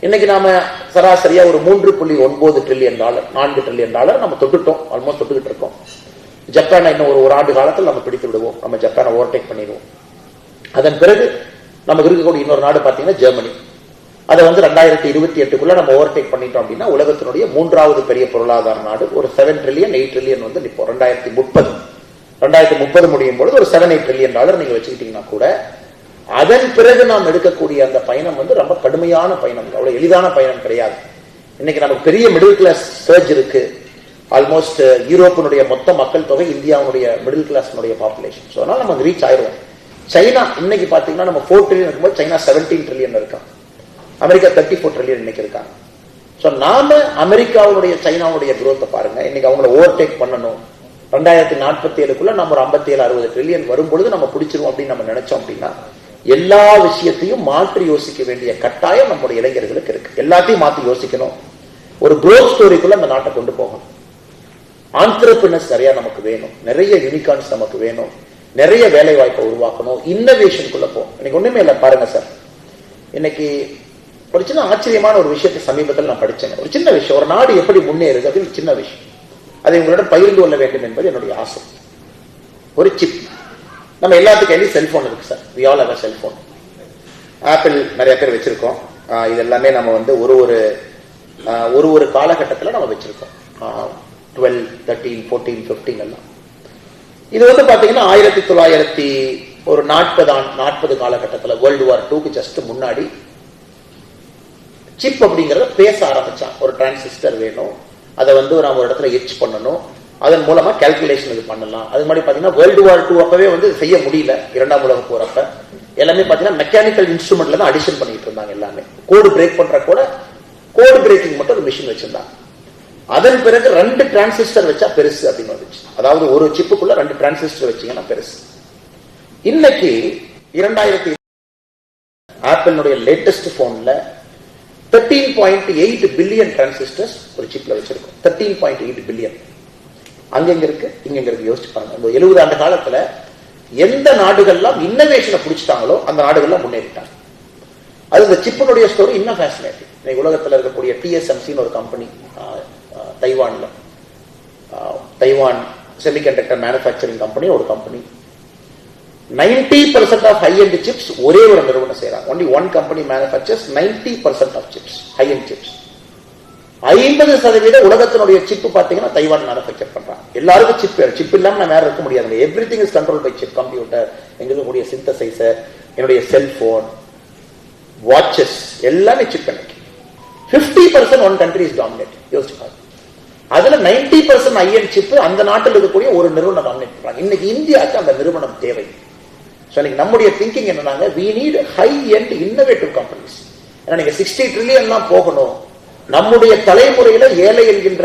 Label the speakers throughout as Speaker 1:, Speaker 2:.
Speaker 1: இன்னைக்கு நாம சராசரியா ஒரு 3.9 ட்ரில்லியன் டாலர், 4 ட்ரில்லியன் டாலர் நம்ம தொட்டுட்டோம், ஆல்மோஸ்ட் தொட்டுக்கிட்டு இருக்கோம். ஜப்பானை இன்னும் ஒரு ஆண்டு காலத்தில் நம்ம பிடித்து விடுவோம், நம்ம ஜப்பானை ஓவர்டேக் பண்ணிடுவோம். அதன் பிறகு நமக்கு இருக்கக்கூடிய இன்னொரு நாடு பார்த்தீங்கன்னா ஜெர்மனி. அதை 2028 நம்ம ஓவர்டேக் பண்ணிட்டோம் அப்படின்னா உலகத்தினுடைய 3வது பெரிய பொருளாதார நாடு. ஒரு 7 ட்ரில்லியன் 8 ட்ரில்லியன் இப்போ 2030 முடியும் பொழுது ஒரு 7-8 ட்ரில்லியன் டாலர் நீங்க வச்சுக்கிட்டீங்கன்னா கூட அதன் பிறகு நாம் எடுக்கக்கூடிய அந்த பயணம் ரொம்ப கடுமையான பயணம், அவ்வளவு எளிதான பயணம் கிடையாது. இன்னைக்கு நமக்கு பெரிய மிடில் கிளாஸ் சர்ஜ் இருக்கு. ஆல்மோஸ்ட் யூரோப்பினுடைய மொத்த மக்கள் தொகை இந்தியாவுடைய மிடில் கிளாஸ் பாப்புலேஷன். ஸோ அதனால நம்ம ரீச் ஆயிடுவோம். சைனா இன்னைக்கு பாத்தீங்கன்னா நம்ம 4 ட்ரில்லியன் இருக்கும்போது சைனா 17 ட்ரில்லியன் இருக்கான், அமெரிக்கா 34 ட்ரில்லியன் இன்னைக்கு இருக்காங்க. ஸோ நாம அமெரிக்காவுடைய சைனாவுடைய குரோத்தை பாருங்க. இன்னைக்கு அவங்களை ஓவர்டேக் பண்ணணும். 2047 நம்ம ஒரு 57-60 ட்ரில்லியன் வரும்பொழுது நம்ம பிடிச்சிருவோம் அப்படின்னு நம்ம நினைச்சோம் அப்படின்னா எல்லா விஷயத்தையும் மாற்றி யோசிக்க வேண்டிய கட்டாயம் நம்முடைய இளைஞர்களுக்கு இருக்கு. எல்லாத்தையும் மாற்றி யோசிக்கணும். ஒரு குரோத் ஸ்டோரிக்குள்ள அந்த நாட்டை கொண்டு போகணும். ஆண்டர்பிரினர்ஸ் நிறைய நமக்கு வேணும், நிறைய யூனிகார்ன்ஸ் நமக்கு வேணும், நிறைய வேலை வாய்ப்பை உருவாக்கணும், இன்னோவேஷனுக்குள்ள போகும். இன்னைக்கு ஒண்ணுமே இல்லை பாருங்க சார். இன்னைக்கு ஒரு சின்ன ஆச்சரியமான ஒரு விஷயத்தை சமீபத்தில் நான் படிச்சேன். ஒரு சின்ன விஷயம், ஒரு நாடு எப்படி முன்னேறுது அப்படின்னு சின்ன விஷயம், அதை உங்களிடம் பகிர்ந்து கொள்ள வேண்டும் என்பது என்னுடைய ஆசை. ஒரு சிப். நம்ம எல்லாத்துக்கும் செல்போன் இருக்கு sir. we all have a cellphone. Apple நிறைய பேர் வச்சிருக்கோம். இது எல்லாமே நம்ம ஒரு காலகட்டத்தில் நம்ம வச்சிருக்கோம். 12, 13, 14, 15 எல்லாம். இது பாத்தீங்கன்னா 1940 காலகட்டத்தில் வேர்ல்டு வார் 2க்கு ஜஸ்ட் முன்னாடி சிப் அப்படிங்கறத பேச ஆரம்பிச்சான். ஒரு டிரான்சிஸ்டர் வேணும், அதை நாம ஒரு இடத்துல எச் பண்ணணும், அதன் மூலமா கால்குலேஷன் இது பண்ணலாம். அது மாதிரி பாத்தீங்கன்னா வேர்ல்டு வார் 2 அப்பவே செய்ய முடியல. 2ஆம் உலக போர் அப்ப எல்லாமே பாத்தீங்கன்னா மெக்கானிக்கல் இன்ஸ்ட்ருமெண்ட்ல தான் அடிஷன் பண்ணிட்டு இருந்தாங்க. எல்லாமே கோடு பிரேக் பண்ற கூட கோடு பிரேக்கிங் மட்டும் ஒரு மிஷின் வச்சிருந்தாங்க. அதன் பிறகு 2 டிரான்சிஸ்டர் வச்சா பெருசு அப்படின்னு வந்துச்சு. அதாவது ஒரு சிப்புக்குள்ள 2 டிரான்சிஸ்டர் வச்சீங்கன்னா பெருசு. இன்னைக்கு 2000 ஆப்பிளுடைய லேட்டஸ்ட் போன்ல 13.8 பில்லியன் டிரான்சிஸ்டர்ஸ் ஒரு சிப்ல வச்சிருக்கோம். 13.8 பில்லியன். அங்கங்க இருக்கு, இங்க இருக்கு. யோசிச்சு பாருங்க. இந்த 70 ஆண்டு காலத்துல எந்த நாடுகள்லாம் இன்னோவேஷனை பிடிச்சிட்டாங்களோ அந்த நாடுகள்லாம் முன்னேறிட்டாங்க. அது இந்த சிப்பினுடைய ஸ்டோரி இன்னும் ஃபேசினேட்டிங். இன்னைக்கு உலகத்தில் இருக்கக்கூடிய TSMCன்னு ஒரு company Taiwan semiconductor manufacturing company ஒரு company. 90% of high end chips ஒரே ஒரு நிறுவனம் செய்யறாங்க. Only one company manufactures 90% of chips, high end chips. 50% உலகத்தினுடைய சிப் பாத்தீங்கன்னா தைவான் மேனுஃபேக்சர் பண்றாங்க. எல்லாருக்கும் சிப் இல்லாம நான் வேற இருக்க முடியாது. Everything is control by chip. Computer, எங்களுடைய சிந்தசைசர், என்னுடைய செல்போன், வாட்சஸ் எல்லாமே சிப். எனக்கு 50% ஒன் கண்ட்ரி இஸ் டாமினேட். யோசிச்சு பாருங்க. அதுல 90% ஹை எண்ட் சிப் அந்த நாட்டில் இருக்கக்கூடிய ஒரு நிறுவனம் டாமினேட் பண்றாங்க. இன்னைக்கு இந்தியாவுக்கு அந்த நிறுவனம் தேவை. நம்முடைய திங்கிங் என்னன்னா, we need high end innovative companies. நீங்க 60 ட்ரில்லியன் போகணும். நம்முடைய தலைமுறையில ஏழை என்கின்ற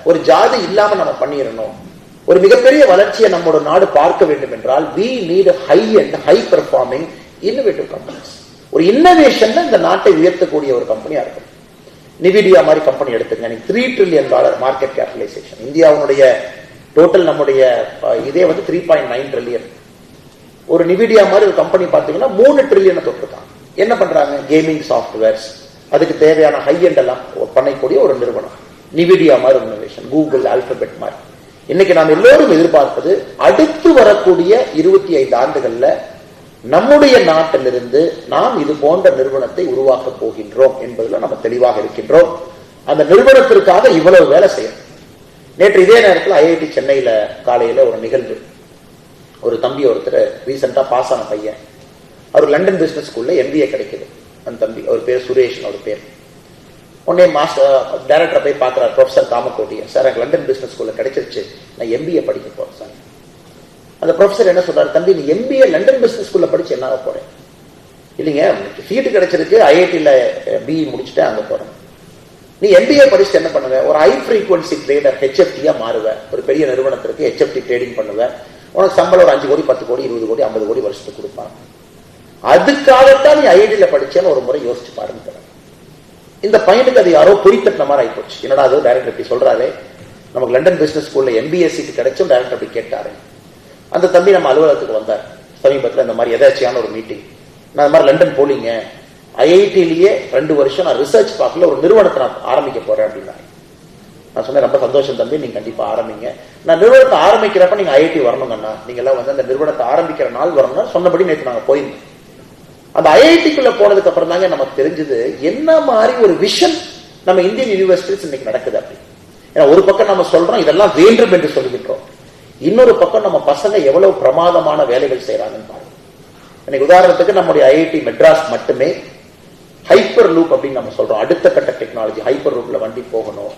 Speaker 1: ஒரு ஜாதி இல்லாம நம்ம பண்ணிடணும். ஒரு மிகப்பெரிய வளர்ச்சியை நம்மோட நாடு பார்க்க வேண்டும் என்றால் we need high end, high performing innovative companies. ஒரு இன்னோவேஷன் இந்த நாட்டை உயர்த்தக்கூடிய ஒரு கம்பெனியா இருக்கும். நிவிடியா மாதிரி கம்பெனி எடுத்துங்க. $3 trillion மார்க்கெட் கேபிடலைசேஷன். இந்தியாவுடைய டோட்டல் நம்முடைய இதே 3.9 ட்ரில்லியன். ஒரு நிவிடியா மாதிரி ஒரு கம்பெனி பாத்தீங்கன்னா 3 ட்ரில்லியனை தொட்டிருக்காங்க. என்ன பண்றாங்க? கேமிங் சாஃப்ட்வேர்ஸ், அதுக்கு தேவையான ஹை எண்ட் எல்லாம் பண்ணக்கூடிய ஒரு நிறுவனம். நிவிடியா மாதிரி இன்னோவேஷன், கூகுள், ஆல்பபெட் மாதிரி. இன்னைக்கு நாம் எல்லோரும் எதிர்பார்ப்பது அடுத்து வரக்கூடிய 25 ஆண்டுகள்ல நம்முடைய நாட்டிலிருந்து நாம் இது போன்ற நிறுவனத்தை உருவாக்க போகின்றோம் என்பதில் நம்ம தெளிவாக இருக்கின்றோம். அந்த நிறுவனத்திற்காக இவ்வளவு வேலை செய்யணும். நேற்று இதே நேரத்தில் IIT சென்னையில காலையில ஒரு நிகழ்வு. ஒரு தம்பி ஒருத்தர் ரீசெண்டா பாஸ் ஆன பையன். அவர் லண்டன் பிசினஸ் ஸ்கூல்ல MBA கிடைக்குது. அந்த தம்பி, அவர் பேர் சுரேஷ், அவர் பேர். உடனே டைரக்டரை போய் பார்க்கிறார், ப்ரொஃபசர் காமகோட்டிய. சார், எனக்கு லண்டன் பிசினஸ் ஸ்கூல்ல கிடைச்சிருச்சு, நான் MBA படிக்க போறேன் சார். அந்த ப்ரொஃபசர் என்ன சொல்றாரு? தம்பி, நீ MBA லண்டன் பிசினஸ் ஸ்கூல்ல படிச்சு என்ன ஆக போறேன்? இல்லைங்க, சீட்டு கிடைச்சிருக்கு, IITல BE முடிச்சுட்டு அங்க போறேன். நீ MBA படிச்சுட்டு என்ன பண்ணுவ? ஒரு ஹை ஃப்ரீக்வன்சி ட்ரேடர், HFT-யா மாறுவ. ஒரு பெரிய நிறுவனத்திற்கு HFT ட்ரேடிங் பண்ணுவ. உனக்கு சம்பளம் ஒரு 5 கோடி, 10 கோடி, 20 கோடி, 50 கோடி வருஷத்துக்கு கொடுப்பாங்க. அதுக்காகத்தான் நீ IITல படிச்சேன்னு ஒரு முறை யோசிச்சு பாருங்க. இந்த பையனுக்கு அது யாரோ பொறித்தட்டின மாதிரி ஆயிப்போச்சு. என்னடா அது டைரக்டர் இப்படி சொல்றாரு, நமக்கு லண்டன் பிசினஸ் ஸ்கூல்ல MBA சீட்டு கிடைச்சும் டைரக்டர் அப்படி கேட்டாரு. அந்த தம்பி நம்ம அலுவலகத்துக்கு வந்தார் சமீபத்தில். இந்த மாதிரி எதாச்சியான ஒரு மீட்டிங். நான் இந்த மாதிரி லண்டன் போலீங்க, ஐஐடிலேயே 2 வருஷம் நான் ரிசர்ச் பார்க்கல ஒரு நிறுவனத்தை நான் ஆரம்பிக்க போறேன் அப்படின்னா நான் சொன்னேன், ரொம்ப சந்தோஷம் தம்பி, நீங்க கண்டிப்பா ஆரம்பிங்க. நான் நிறுவனத்தை ஆரம்பிக்கிறப்ப நீங்க ஐஐடி வரணுங்கண்ணா, நீங்க எல்லாம் வந்து அந்த நிறுவனத்தை ஆரம்பிக்கிற நாள் வரணும்னு சொன்னபடி நேற்று நாங்க போயிருந்தோம். அந்த ஐஐடிக்குள்ள போனதுக்கு அப்புறம் தாங்க நமக்கு தெரிஞ்சது என்ன மாதிரி ஒரு விஷன் நம்ம இந்தியன் யூனிவர்சிட்டிஸ் இன்னைக்கு நடக்குது அப்படி. ஏன்னா ஒரு பக்கம் நம்ம சொல்றோம் இதெல்லாம் வேண்டும் என்று சொல்லிக்கிட்டோம், இன்னொரு பக்கம் நம்ம பசங்க எவ்வளவு பிரமாதமான வேலைகள் செய்யறாங்கன்னு பாருங்க. இன்னைக்கு உதாரணத்துக்கு நம்முடைய ஐஐடி மெட்ராஸ் மட்டுமே ஹைப்பர் லூப் அப்படின்னு நம்ம சொல்றோம், அடுத்த கட்ட டெக்னாலஜி ஹைப்பர் லூப்ல வண்டி போகணும்.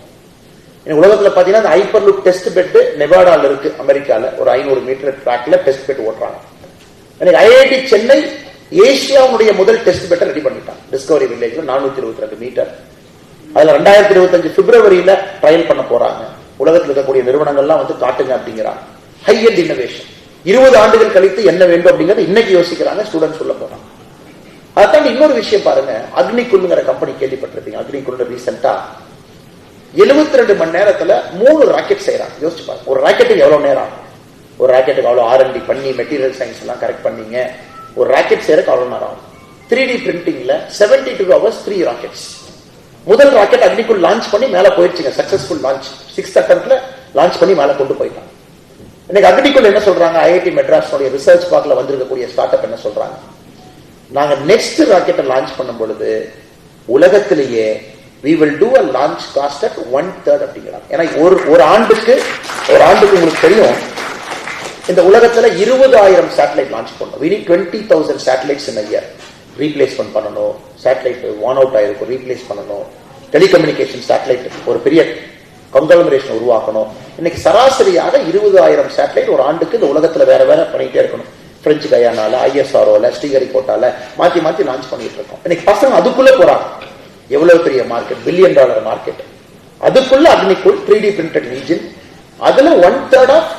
Speaker 1: உலகத்துல பாத்தீங்கன்னா ஹைப்பர் லூப் டெஸ்ட் பெட் நெவாடால இருக்கு, அமெரிக்கால ஒரு 500 மீட்டர் ட்ராக்ல டெஸ்ட் பெட் ஓட்டுறாங்க. ஐஐடி சென்னை ஏசியாவுடைய முதல் டெஸ்ட் பெட்டை ரெடி பண்ணிட்டாங்க டிஸ்கவரி வில்லேஜ்ல 422 மீட்டர். அதுல 2025 பிப்ரவரியில ட்ரையல் பண்ண போறாங்க. உலகத்தில் இருக்கக்கூடிய நிறுவனங்கள்லாம் வந்து காட்டுங்க அப்படிங்கிறாங்க. ஹை எண்ட் இன்னோவேஷன் 20 ஆண்டுகள் கழித்து என்ன வேண்டும் அப்படிங்கறது இன்னைக்கு யோசிக்கிறாங்க, ஸ்டூடெண்ட்ஸ் உள்ள போறாங்க. அதான் இன்னொரு விஷயம் பாருங்க, அக்னிகுல்ங்கிற கம்பெனி கேள்விப்பட்டிருப்பீங்க. அக்னிகுல் ரீசெண்டா 72 மணி நேரத்துல 3 ராக்கெட் செய்யறாங்க. யோசிச்சு பாருங்க, ஒரு ராக்கெட்டுக்கு எவ்வளவு நேரம் ஆகும்? ஒரு ராக்கெட்டுக்கு அவ்வளவு R&D பண்ணி மெட்டீரியல் சயின்ஸ் எல்லாம் கரெக்ட் பண்ணீங்க, ஒரு ராக்கெட் செய்யறதுக்கு அவ்வளவு நேரம் ஆகும். 3D பிரிண்டிங்ல 72 hours 3 rockets. முதல் ராக்கெட் அக்னிகுல் லான்ச் பண்ணி மேல போயிடுச்சுங்க, சக்சஸ்ஃபுல் லான்ச். 6th அட்டெம்ப்ட்ல லான்ச் பண்ணி மேல கொண்டு போயிட்டாங்க. இன்னைக்கு அக்னிகுல் என்ன சொல்றாங்க, ஐஐடி மெட்ராஸ் ரிசர்ச் பார்க்ல வந்திருக்கக்கூடிய ஸ்டார்ட் அப் என்ன சொல்றாங்க, நாங்க நெக்ஸ்ட் ராக்கெட்டை லான்ச் பண்ணும் பொழுது உலகத்திலேயே we will do a launch cost at 1/3 அப்படிங்கிறாங்க. ஏன்னா ஒரு ஆண்டுக்கு உங்களுக்கு தெரியும் இந்த உலகத்துல 20,000 சேட்டலைட் லான்ச் பண்ணணும். we need 20,000 satellites in a year. Replacement பண்ணணும், சேட்டலைட் வான் அவுட் ஆயிருக்கும் ரீப்ளேஸ் பண்ணணும், டெலிகம்யூனிகேஷன் சேட்டலைட் ஒரு பெரிய கங்கலமரேஷன் உருவாக்கணும். இன்னைக்கு சராசரியாக 20,000 சேட்டலைட் ஒரு ஆண்டுக்கு இந்த உலகத்துல வேற வேற பண்ணிட்டே இருக்கணும். பிரெஞ்சு கயானால, ISROல, ஸ்ரீஹரிகோட்டால மாத்தி மாத்தி லான்ச் பண்ணிட்டு இருக்கோம். இன்னைக்கு பசங்க அதுக்குள்ள போறாங்க. எவ்வளவு பெரிய மார்க்கெட், $1 பில்லியன் மார்க்கெட். அதுக்குள்ள அக்னிகுல் 3D பிரிண்டட் இன்ஜின், அதுல 1/3 ஆஃப்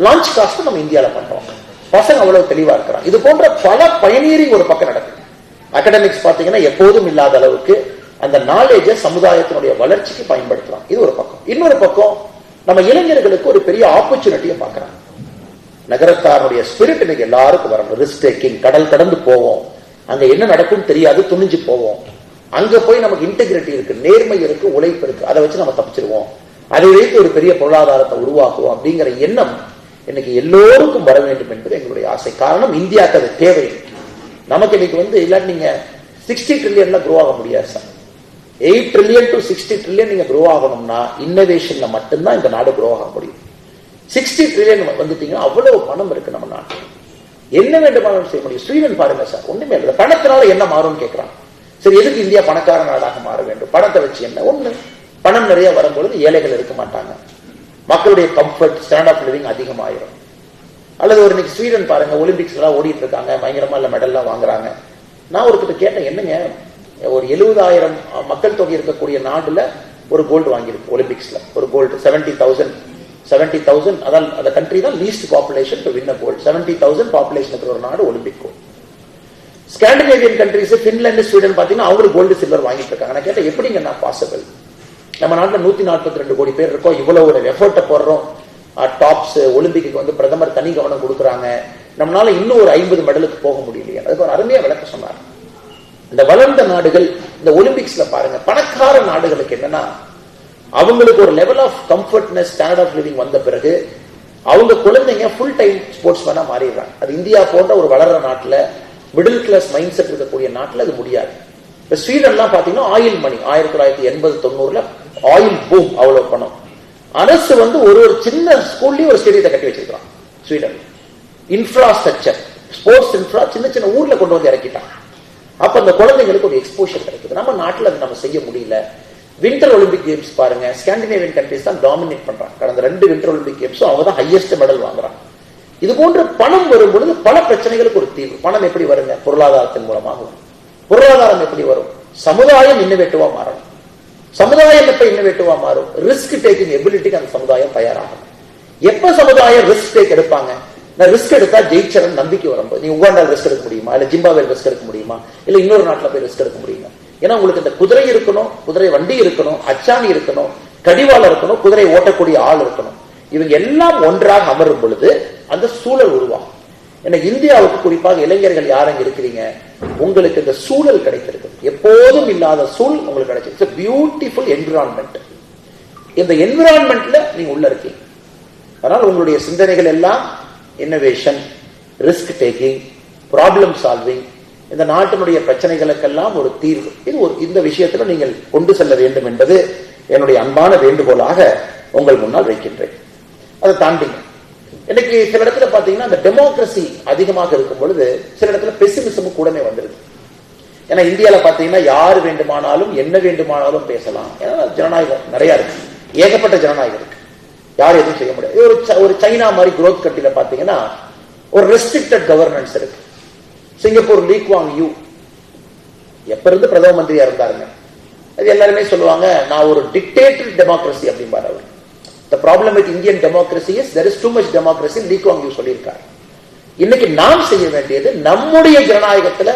Speaker 1: லான்ச் காஸ்ட் நம்ம இந்தியால பண்றோம். பசங்க அவ்வளவு தெளிவா இருக்கிறாங்க. இது போன்ற பல பயனீரிங் ஒரு பக்கம் நடக்குது. அகாடமிக்ஸ் பாத்தீங்கன்னா எப்போதும் இல்லாத அளவுக்கு அந்த நாலேஜை சமுதாயத்தினுடைய வளர்ச்சிக்கு பயன்படுத்தலாம். இது ஒரு பக்கம். இன்னொரு பக்கம் நம்ம இளைஞர்களுக்கு ஒரு பெரிய ஆப்பர்ச்சுனிட்டியை பார்க்கறாங்க. நகரத்தாருடைய ஸ்பிரிட் இன்னைக்கு எல்லாருக்கும் வரணும். ரிஸ்க் டேக்கிங், கடல் கடந்து போவோம், அங்க என்ன நடக்கும் தெரியாது, துணிஞ்சு போவோம். அங்க போய் நமக்கு இன்டெகிரிட்டி இருக்கு, நேர்மை இருக்கு, உழைப்பு இருக்கு, அதை வச்சு நம்ம தப்பிச்சிருவோம், அதை வைத்து ஒரு பெரிய பொருளாதாரத்தை உருவாக்குவோம் அப்படிங்கிற எண்ணம் இன்னைக்கு எல்லோருக்கும் வர வேண்டும் என்பது எங்களுடைய ஆசை. காரணம் இந்தியாவுக்கு அது தேவை. நமக்கு இன்னைக்கு வந்து இல்லாட்டி நீங்க 60 ட்ரில்லியன்ல க்ரோ ஆக முடியாது சார். 8 ட்ரில்லியன் to 60 ட்ரில்லியன் நீங்க க்ரோ ஆகணும்னா இன்னோவேஷன்ல மட்டும்தான் இந்த நாடு க்ரோ ஆக முடியும். 60 ட்ரில்லியன் வந்துட்டீங்கன்னா அவ்வளவு பணம் இருக்கு நம்ம நாட்டில், என்ன வேண்டுமானாலும் செய்ய முடியும். ஸ்வீடன் பாருங்க சார், ஒண்ணுமே இல்லை, பணத்தினால என்ன மாறும்னு கேட்கிறாங்க. சரி, எதுக்கு இந்தியா பணக்கார நாடாக மாற வேண்டும்? பணத்தை வச்சு என்ன? ஒண்ணு, பணம் நிறைய வரும்பொழுது ஏழைகள் இருக்க மாட்டாங்க, மக்களுடைய கம்ஃபர்ட், ஸ்டாண்டர்ட் ஆஃப் லிவிங் அதிகமாயிரும். அல்லது ஒரு இன்னைக்கு ஸ்வீடன் பாருங்க, ஒலிம்பிக்ஸ் எல்லாம் ஓடிட்டு இருக்காங்க, பயங்கரமா இல்ல மெடல்லாம் வாங்குறாங்க. நான் ஒருத்தர் கேட்டேன், என்னங்க ஒரு 70,000 மக்கள் தொகை இருக்கக்கூடிய நாடுல ஒரு கோல்டு வாங்கியிருக்கு ஒலிம்பிக்ஸ்ல, ஒரு கோல்டு 70,000 அதான் அந்த கண்ட்ரி தான் least population to win a gold. 70,000 population இருக்கிற ஒரு நாடு Olympic gold. Scandinavian countries, Finland, Sweden பாத்தீங்கன்னா அவங்க கோல்டு சில்வர் வாங்கிட்டு இருக்காங்க. நான் கேட்டேன், எப்படிங்க நான் பாசிபிள்? நம்ம நாட்டில் 142 கோடி பேர் இருக்கோம், இவ்வளவு ஒரு எஃபர்ட்டை போடுறோம், டாப்ஸ் ஒலிம்பிக்கு வந்து பிரதமர் தனி கவனம் கொடுக்குறாங்க, நம்மளால இன்னும் ஒரு 50 மெடலுக்கு போக முடியலையே. அதுக்கு ஒரு அருமையா விளக்க சொன்னார். இந்த வளர்ந்த நாடுகள் இந்த ஒலிம்பிக்ஸ்ல பாருங்க, பணக்கார நாடுகளுக்கு என்னன்னா அவங்களுக்கு ஒரு level of comfortness, standard of living வந்த பிறகு அவங்க குழந்தைங்க ஃபுல் டைம் ஸ்போர்ட்ஸ் மேனா மாறிடுறாங்க. அது இந்தியா போன்ற ஒரு வளர்ற நாட்டுல, மிடில் கிளாஸ் மைண்ட் செட் இருக்கக்கூடிய நாட்டுல அது முடியாது. இப்ப ஸ்வீடன்லாம் பாத்தீங்கன்னா ஆயில் மணி 1980-90 ஆயில் பூம், அவ்வளவு பணம். அரசு வந்து ஒரு சின்ன ஸ்கூல்லயும் ஒரு ஸ்டேடியத்தை கட்டி வச்சிருக்கான். ஸ்வீடன் இன்ஃப்ராஸ்ட்ரக்சர், ஸ்போர்ட்ஸ் இன்ஃப்ரா சின்ன சின்ன ஊர்ல கொண்டு வந்து இறக்கிட்டாங்க. அப்ப அந்த குழந்தைங்களுக்கு ஒரு எக்ஸ்போஷர் கிடைக்குது. நம்ம நாட்டில் அதை நம்ம செய்ய முடியல. வின்டர் ஒலிம்பிக் கேம்ஸ் பாருங்க, ஸ்காண்டினேவியன் கண்ட்ரிஸ் தான் டாமினேட் பண்றாங்க. கடந்த 2 வின்டர் ஒலிம்பிக் கேம்ஸும் அவங்க தான் ஹையஸ்ட் மெடல் வாங்குறாங்க. இது போன்ற பணம் வரும் பொழுது பல பிரச்சனைகளுக்கு ஒரு தீர்வு. பணம் எப்படி வருங்க? பொருளாதாரத்தின் மூலமாக வரும். பொருளாதாரம் எப்படி வரும்? சமுதாயம் இன்னோவேட்டிவா மாறணும். சமுதாயம் எப்ப இன்னோவேட்டிவா மாறும்? ரிஸ்க் டேக்கிங் எபிலிட்டிக்கு அந்த சமுதாயம் தயாராகும். எப்ப சமுதாயம் ரிஸ்க் டேக் எடுப்பாங்க? நான் ரிஸ்க் எடுத்தா ஜெயிச்சரன் நம்பிக்கை வரும்போது. நீ உகாண்டால் ரிஸ்க் எடுக்க முடியுமா? இல்ல ஜிம்பாப்வேல ரிஸ்க் எடுக்க முடியுமா? இல்ல இன்னொரு நாட்டில் போய் ரிஸ்க் எடுக்க முடியுமா? ஏன்னா உங்களுக்கு இந்த குதிரை இருக்கணும், குதிரை வண்டி இருக்கணும், அச்சாணி இருக்கணும், கடிவாளம் இருக்கணும், குதிரை ஓட்டக்கூடிய ஆள் இருக்கணும். இவங்க எல்லாம் ஒன்றாக அமரும் பொழுது அந்த சூழல் உருவாகும். எனக்கு இந்தியாவுக்கு குறிப்பாக இளைஞர்கள் யாரும் இருக்கிறீங்க, உங்களுக்கு இந்த சூழல் கிடைத்திருக்கு. எப்போதும் இல்லாத சூழல் உங்களுக்கு கிடைச்சிருக்கு. Beautiful environment. இந்த என்விரான்மெண்ட்ல நீங்க உள்ள இருக்கீங்க. அதனால உங்களுடைய சிந்தனைகள் எல்லாம் innovation, risk taking, problem solving, இந்த நாட்டினுடைய பிரச்சனைகளுக்கெல்லாம் ஒரு தீர்வு. இது இந்த விஷயத்துல நீங்கள் கொண்டு செல்ல வேண்டும் என்பது என்னுடைய அன்பான வேண்டுகோளாக உங்கள் முன்னால் வைக்கின்றேன். அதை தாண்டி இன்னைக்கு சில இடத்துல பாத்தீங்கன்னா இந்த டெமோக்ரஸி அதிகமாக இருக்கும் பொழுது சில இடத்துல பெசிமிசமும் கூடமே வந்துருக்கு. ஏன்னா இந்தியாவில் பாத்தீங்கன்னா யார் வேண்டுமானாலும் என்ன வேண்டுமானாலும் பேசலாம். ஏன்னா ஜனநாயகம் நிறைய இருக்கு, ஏகப்பட்ட ஜனநாயகம் இருக்கு, யாரும் எதுவும் செய்ய முடியாது. ஒரு சைனா மாதிரி growth கண்ட்ரில பாத்தீங்கன்னா ஒரு ரெஸ்ட்ரிக்டட் கவர்னன்ஸ் இருக்கு. சிங்கப்பூர் லீ குவாங் யூ எப்ப இருந்து பிரதம மந்திரியா இருந்தாருங்க, அது எல்லாருமே சொல்லுவாங்க நான் ஒரு டிக்டேட்டர் டெமோக்ரஸி அப்படிம்பாரு அவர். The problem with Indian democracy is there is too much democracy. Lee Kuan Yew சொல்லியிருக்காரு. இன்னைக்கு நாம் செய்ய வேண்டியது நம்முடைய ஜனநாயகத்துல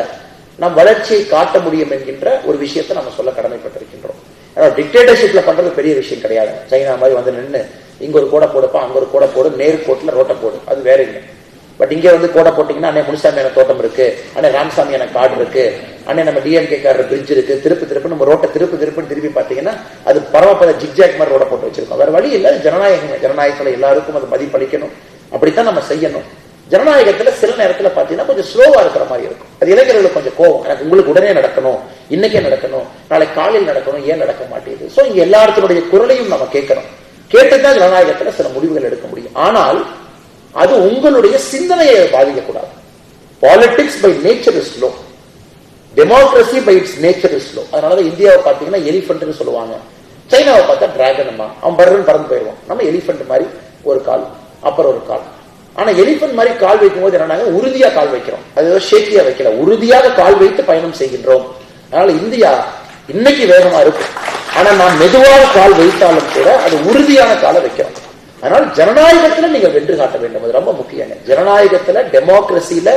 Speaker 1: நாம் வளர்ச்சியை காட்ட முடியும் என்கின்ற ஒரு விஷயத்தை நம்ம சொல்ல கடமைப்பட்டிருக்கின்றோம். டிக்டேட்டர்ஷிப்ல பண்றது பெரிய விஷயம் கிடையாது. சைனா மாதிரி வந்து நின்று இங்க ஒரு கோடை போடுப்பா, அங்க ஒரு கோடை போடு, நேர்கோட்டில் ரோட்டை போடு, அது வேற இல்லை. பட் இங்க வந்து கோடை போட்டீங்கன்னா அண்ணே முனிசாமி எனக்கு தோட்டம் இருக்கு, அண்ணே ராமசாமி எனக்கு காடு இருக்கு, அண்ணே நம்ம டிஎம்கே காரர் பிரிட்ஜ் இருக்கு, திருப்பு நம்ம ரோட்டை திருப்பி பார்த்தீங்கன்னா அது பரவாயில்ல ஜிக்ஜாக் மாதிரி ரோட போட்டு வச்சிருக்கோம். வேற வழி இல்லை. ஜனநாயகத்துல எல்லாருக்கும் அது மதிப்பளிக்கணும். அப்படித்தான் நம்ம செய்யணும். ஜனநாயகத்துல சில நேரத்துல பாத்தீங்கன்னா கொஞ்சம் ஸ்லோவா இருக்கிற மாதிரி இருக்கும். அது இளைஞர்களுக்கு கொஞ்சம் கோவம். எனக்கு உங்களுக்கு உடனே நடக்கணும், இன்னைக்கே நடக்கணும், நாளைக்கு காலையில் நடக்கணும், ஏன் நடக்க மாட்டேங்குது? சோ இங்க எல்லாத்தினுடைய குரலையும் நம்ம கேட்கணும். கேட்டுதான் ஜனநாயகத்துல சில முடிவுகள் எடுக்க முடியும். ஆனால் அது உங்களுடைய சிந்தனையை பாதிக்கக்கூடாது. Politics by nature is slow, democracy by its nature is slow. அதனாலதான் இந்தியாவை பாத்தீங்கன்னா எலிபென்ட்னு சொல்லுவாங்க, சைனாவை பார்த்தா டிராகன், அவன் பறந்து போயிடுவான். நம்ம எலிபென்ட் மாதிரி ஒரு கால் அப்புறம் ஒரு கால். ஆனா எலிபென்ட் மாதிரி கால் வைக்கும் போது என்ன உறுதியா கால் வைக்கிறோம், அது ஷேக்கியா வைக்கல, உறுதியாக கால் வைத்து பயணம் செய்கின்றோம். அதனால இந்தியா இன்னைக்கு வேகமா இருக்கு, ஆனா நாம் மெதுவாக கால் வைத்தாலும் கூட அது உறுதியான காலை வைக்கிறோம். அதனால ஜனநாயகத்துல நீங்க வென்று காட்ட வேண்டும், அது ரொம்ப முக்கியம். ஜனநாயகத்துல டெமோக்ரஸியில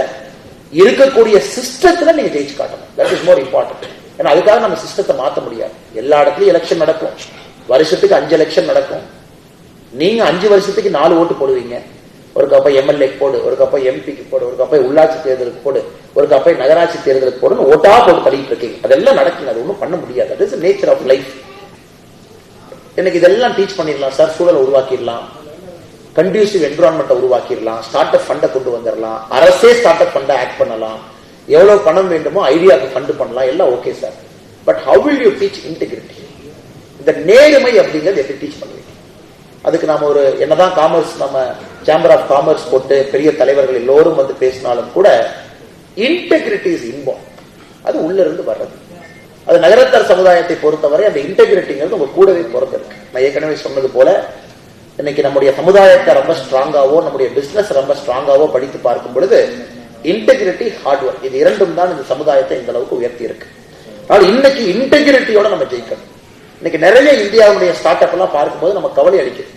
Speaker 1: இருக்கக்கூடிய சிஸ்டத்துல நீங்க ஜெயிச்சு காட்டணும். That is more important. ஏன்னா அதுக்காக நம்ம சிஸ்டத்தை மாற்ற முடியாது. எல்லா இடத்துலயும் எலெக்ஷன் நடக்கும், வருஷத்துக்கு 5 எலெக்ஷன் நடக்கும். நீங்க 5 வருஷத்துக்கு 4 ஓட்டு போடுவீங்க. ஒரு கப்பை எம்எல்ஏக்கு போடு, ஒரு கப்பை எம்பிக்கு போடு, ஒரு கப்பை உள்ளாட்சி தேர்தலுக்கு போடு, ஒரு கப்பை நகராட்சி தேர்தலுக்கு போடுன்னு ஓட்டா போட்டு தள்ளிட்டு இருக்கீங்க. அதெல்லாம் நடக்குங்க, அது ஒன்றும் பண்ண முடியாது. That is nature of life. எனக்கு இதெல்லாம் டீச் பண்ணிடலாம் சார், சூழலை உருவாக்கிடலாம், கண்டியூசிவ் என்விரான்மெண்ட்டை உருவாக்கிடலாம், ஸ்டார்ட் அப் ஃபண்டை கொண்டு வந்துடலாம், அரசே ஸ்டார்ட் அப் ஃபண்டை ஆக்ட் பண்ணலாம், எவ்வளவு பணம் வேண்டுமோ ஐடியாவுக்கு ஃபண்டு பண்ணலாம், எல்லாம் okay sir. But how will you teach integrity? இந்த நேர்மை அப்படிங்கிறது எப்படி டீச் பண்ணுவீங்க? அதுக்கு நாம ஒரு என்னதான் காமர்ஸ், நம்ம சேம்பர் ஆஃப் காமர்ஸ் போட்டு பெரிய தலைவர்கள் எல்லோரும் வந்து பேசினாலும் கூட இன்டெகிரிட்டி இஸ் இன்பம். அது உள்ள இருந்து வர்றது. அது நகரத்தார் சமுதாயத்தை பொறுத்தவரை அந்த இன்டெகிரிட்டிங்கிறது உங்க கூடவே பிறந்திருக்கு. நான் ஏற்கனவே சொன்னது போல இன்னைக்கு நம்முடைய சமுதாயத்தை ரொம்ப ஸ்ட்ராங்காவோ நம்முடைய பிசினஸ் ரொம்ப ஸ்ட்ராங்காவோ படித்து பார்க்கும் பொழுது இன்டெகிரிட்டி, ஹார்ட் ஒர்க், இது இரண்டும் தான் இந்த சமுதாயத்தை இந்த அளவுக்கு உயர்த்தி இருக்கு. ஆனால் இன்னைக்கு இன்டெகிரிட்டியோட நம்ம ஜெயிக்கணும். இன்னைக்கு நிறைய இந்தியாவுடைய ஸ்டார்ட் அப் எல்லாம் பார்க்கும்போது நம்ம கவலை அளிக்குது.